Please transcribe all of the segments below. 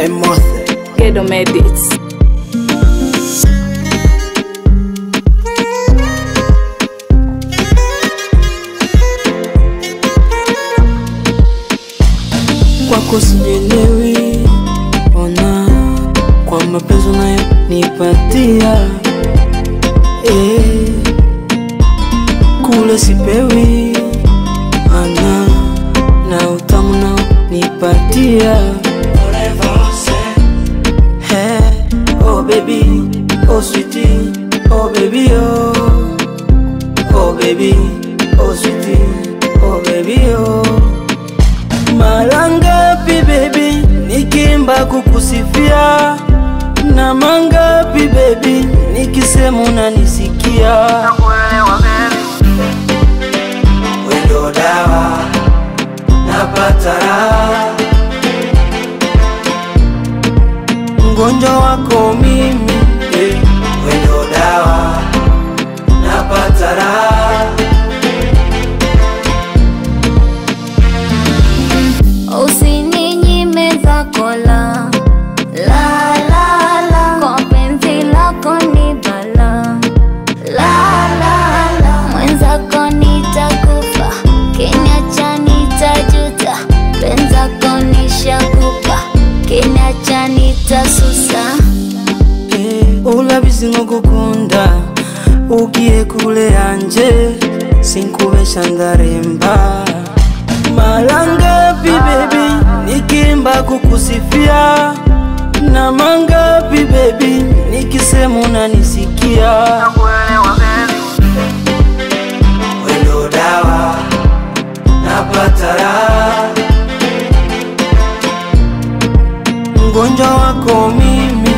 Amos Ghetto Medits. kwako sijielewi, ona kwa mapenzi unayonipatia kule sipewi, ana na utamu nao nipatia. Oh baby, oh sweetie, oh baby, oh baby, oh sweetie, oh baby, Mara ngapi baby nikimba kukusifia, na mangapi baby nikisema unanisikia. Nakuelewa baby, wendo dawa napata raha, mgonjwa wako mimi wendo dawa napata raha. Usininyime zako la la la, kwa penzi lako ni bala la, mwenzako nitakufa, kiniacha nitajuta, penzako nishakupa, kiniacha nitasusa. Ulabizi ngokukunda ugiye kule anje sinkubesha ndaremba. Mara ngapi baby nikimba kukusifia, na mangapi baby nikisema unanisikia. Nakuelewa baby, wendo dawa napata raha, mgonjwa wako mimi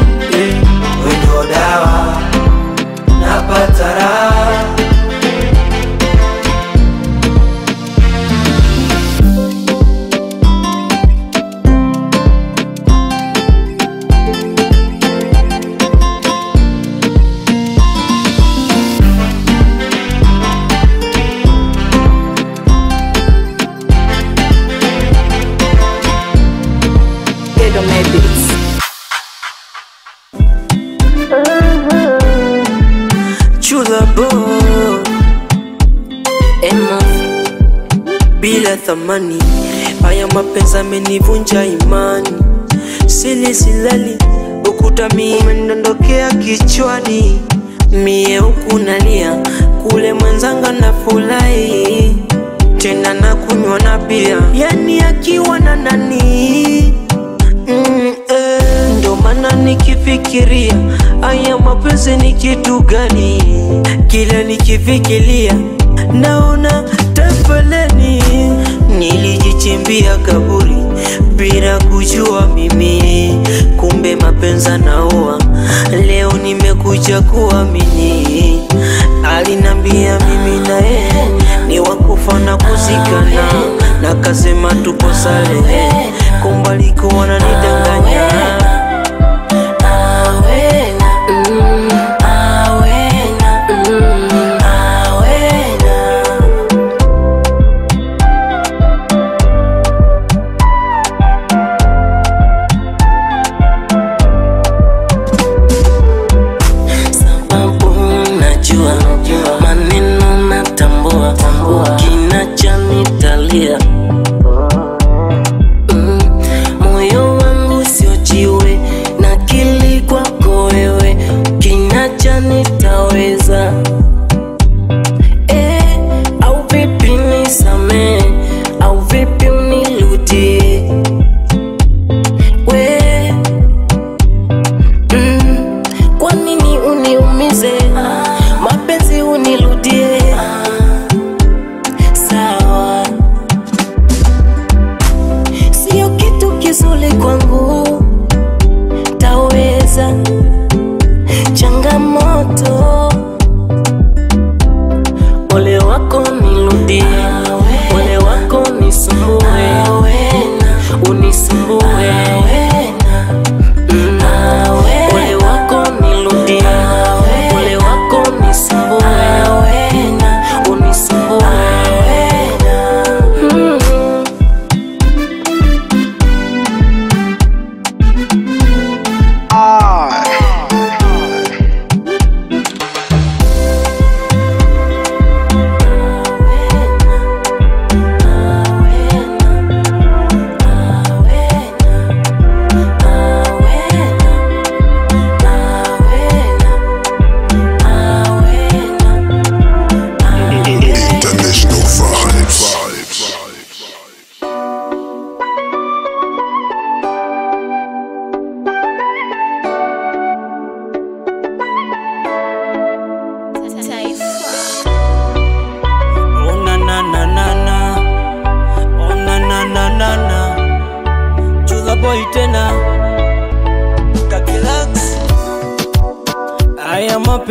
wendo dawa napata raha. Ghetto Medits. Chula bo bila thamani, haya mapenzi amenivunja imani, silali ukuta mimi umendondokea kichwani, mie huku nalia, kule mwenzanga na furahi, tena na kunywa na bia, yani akiwa na nani. Ndo maana nikifikiria haya mapenzi ni kitu gani, kila nikifikiria naona tafalani. Nilijichimbia kaburi bila kujua mimi, kumbe mapenzi naoa, leo nimekuja kuamini. Alinambia mimi na yeye ni wakufa na kuzikana, na kasema tupo sale, kumbe alikuwa ananidanganya. Maneno natambua, kinacha nitalia, moyo wangu sio jiwe, na kili kwako wewe, kinacha nitaweza. Au vipi nisamee, au vipi unirudie we, kwa nini uniumize, mapenzi unirudie. Sawa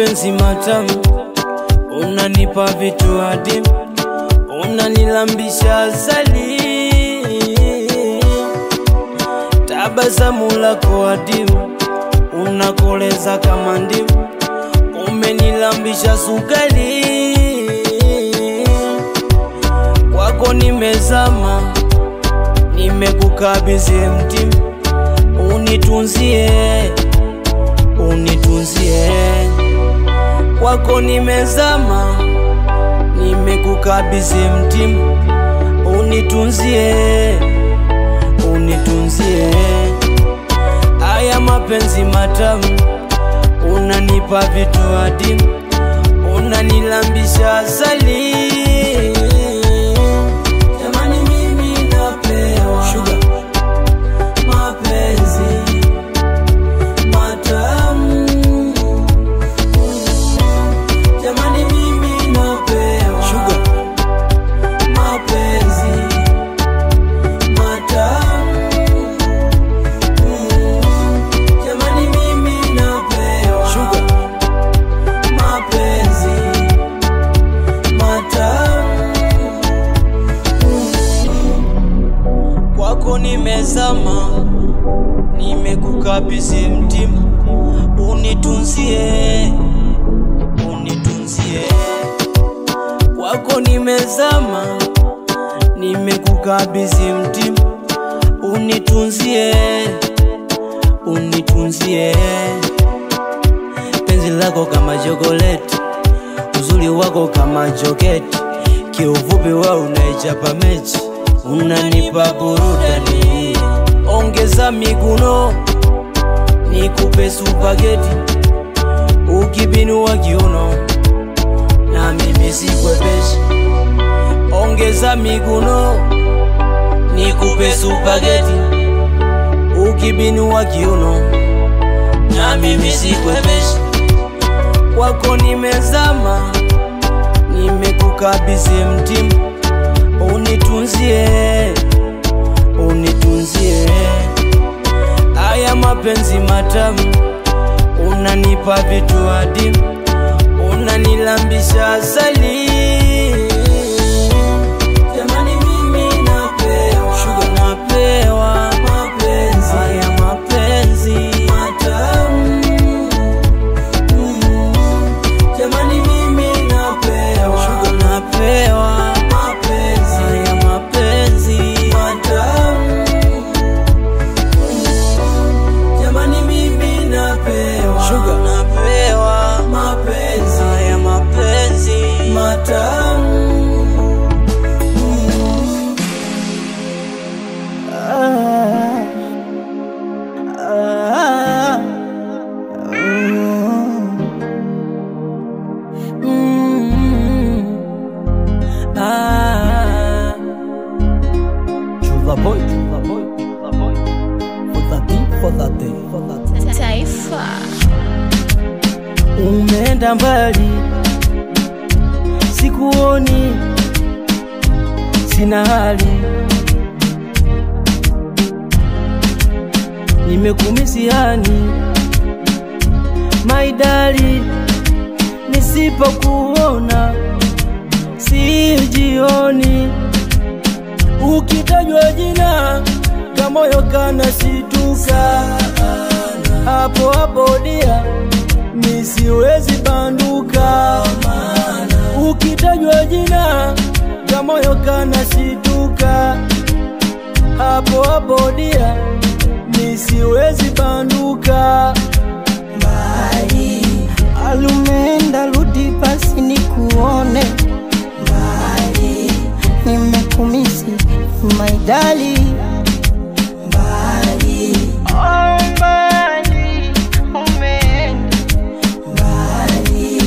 mapenzi matamu, unanipa vitu adimu, unanilambisha asali. Tabasamu lako adimu, unakoleza kama ndimu, umenilambisha sukari. Kwako nimezama, nimekukabidhi mtima, unitunzie, unitunzie. Kwako nimezama, nimekukabidhi mtima, unitunzie, unitunzie. Haya mapenzi matamu, unanipa vitu adimu, unanilambisha asali. Jamani mimi napewa sugar, mapenzi matamu. Jamani mimi napewa sugar, mapenzi matamu. Jamani mimi napewa sugar, mapenzi matamu. Kwako nimezama, nimekukabidhi mtima, unitunzie, unitunzie. Kwako nimezama, nimekukabidhi mtima, unitunzie, unitunzie. Penzi lako kama chokoleti, uzuri wako kama joketi, kiufupi wewe unaichapa mechi, unanipa burudani. Ongeza miguno, nikupe supageti, ukibinua kiuno na mimi sikwepeshi. Ongeza miguno, nikupe supageti, ukibinua kiuno na mimi sikwepeshi. Kwako nimezama, nimekukabidhi mtima, unitunzie, unitunzie. Haya mapenzi matamu, unanipa vitu adimu, unanilambisha asali. Jamani mimi napewa sugar, napewa mapenzi, haya mapenzi matamu. Jamani mimi napewa sugar, napewa mapenzi, haya mapenzi matamu. Jamani mimi napewa sugar, napewa mapenzi, haya mapenzi matamu. Taifa. Umeenda mbali, sikuoni, sina hali, nimekumisiani maidali, nisipokuona sijioni. Ukitajwa jina kamoyo kana situka, hapo hapo dia nisiwezi banduka. Ukitajwa jina kamoyo kana situka, hapo hapo dia nisiwezi banduka. Mbali alumenda, rudi basi nikuone. Mbali nimekumisi my darling. Mbali oh mbali umeenda. Mbali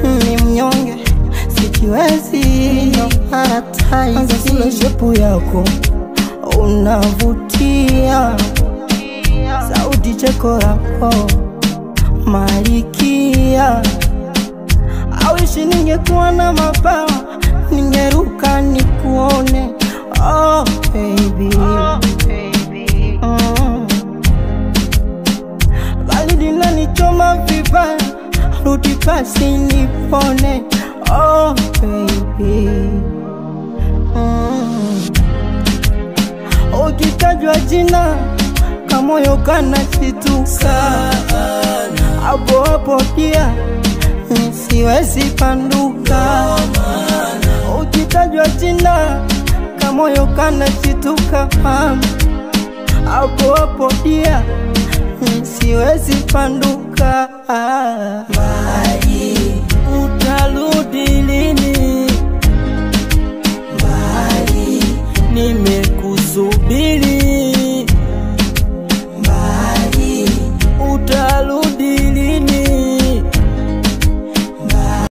ni mnyonge sikiwezi hataisi. Shepu yako unavutia, sauti cheko lako malikia. Awishi ningekuwa na mabawa, ningeruka nikuone. Oh baby, baridi inanichoma vibaya, rudi jina kamoyo kanashituka. Hapo hapo dia siwezi panduka. Ukitajwa jina kamoyo kanashituka. Hapo hapo dia siwezi panduka. Utarudi